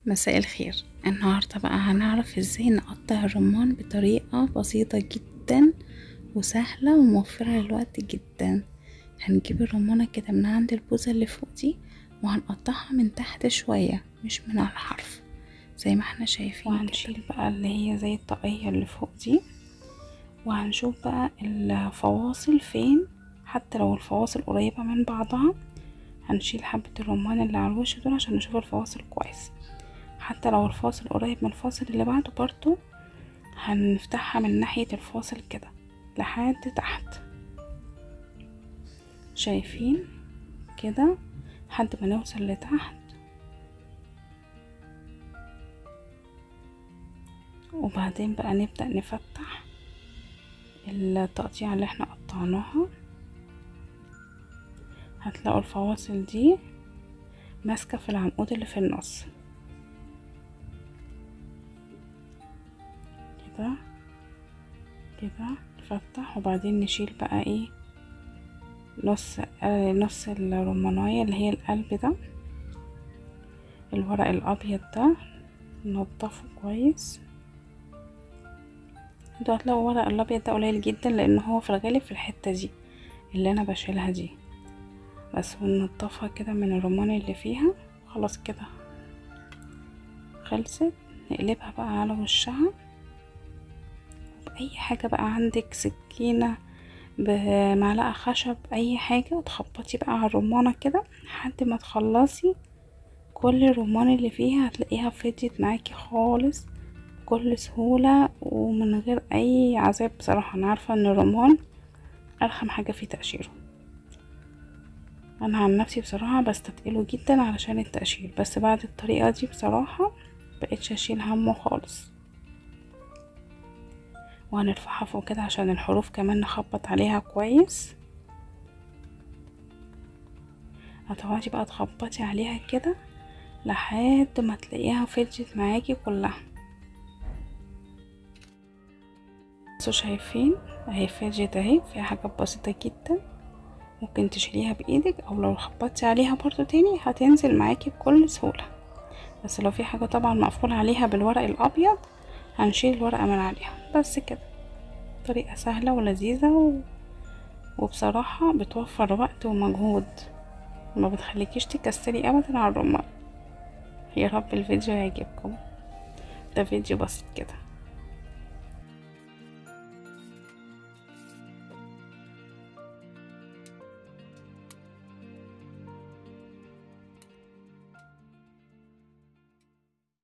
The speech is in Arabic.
مساء الخير. النهاردة بقى هنعرف ازاي نقطع الرمان بطريقة بسيطة جدا وسهلة وموفرة للوقت جدا. هنجيب الرمانة كده من عند البوزة اللي فوق دي وهنقطعها من تحت شوية مش من على الحرف زي ما احنا شايفين. وهنشيل بقى اللي هي زي الطاقية اللي فوق دي، وهنشوف بقى الفواصل فين. حتى لو الفواصل قريبة من بعضها هنشيل حبة الرمان اللي على الوش دول عشان نشوف الفواصل كويس. حتى لو الفاصل قريب من الفاصل اللي بعده برضو هنفتحها من ناحية الفاصل كده لحد تحت، شايفين كده لحد ما نوصل لتحت. وبعدين بقى نبدأ نفتح التقطيع اللي احنا قطعناها. هتلاقوا الفواصل دي ماسكة في العنقود اللي في النص كده كده نفتح. وبعدين نشيل بقى ايه نص الرمانية اللي هي القلب ده، الورق الابيض ده ننضفه كويس. انتوا هتلاقوا الورق الابيض ده قليل جدا لان هو في الغالب في الحتة دي اللي انا بشيلها دي بس، وننضفها كده من الرمان اللي فيها. خلاص كده خلصت. نقلبها بقى على وشها بأي حاجة بقى عندك، سكينة بمعلقة خشب اي حاجة، وتخبطي بقى على الرمانة كده لحد ما تخلصي كل الرمان اللي فيها. هتلاقيها فضيت معاكي خالص بكل سهولة ومن غير اي عذاب. بصراحة انا عارفة ان الرمان ارخم حاجة في تقشيره، انا عن نفسي بصراحة بستثقله جدا علشان التقشير، بس بعد الطريقة دي بصراحة مبقتش اشيل همه خالص. وهنرفعها فوق كده عشان الحروف كمان نخبط عليها كويس. هتقعدي بقى تخبطي عليها كده لحد ما تلاقيها فضيت معاكي كلها. بصوا شايفين اهي فضيت اهي، فيها حاجات بسيطة جدا ممكن تشيليها بايدك، او لو خبطتي عليها برضو تاني هتنزل معاكي بكل سهولة. بس لو في حاجة طبعا مقفول عليها بالورق الابيض هنشيل الورقة من عليها بس كده. طريقة سهلة ولذيذة وبصراحة بتوفر وقت ومجهود، ما بتخليكيش تكسلي ابدا على الرمان. يا رب الفيديو يعجبكم، ده فيديو بسيط كده.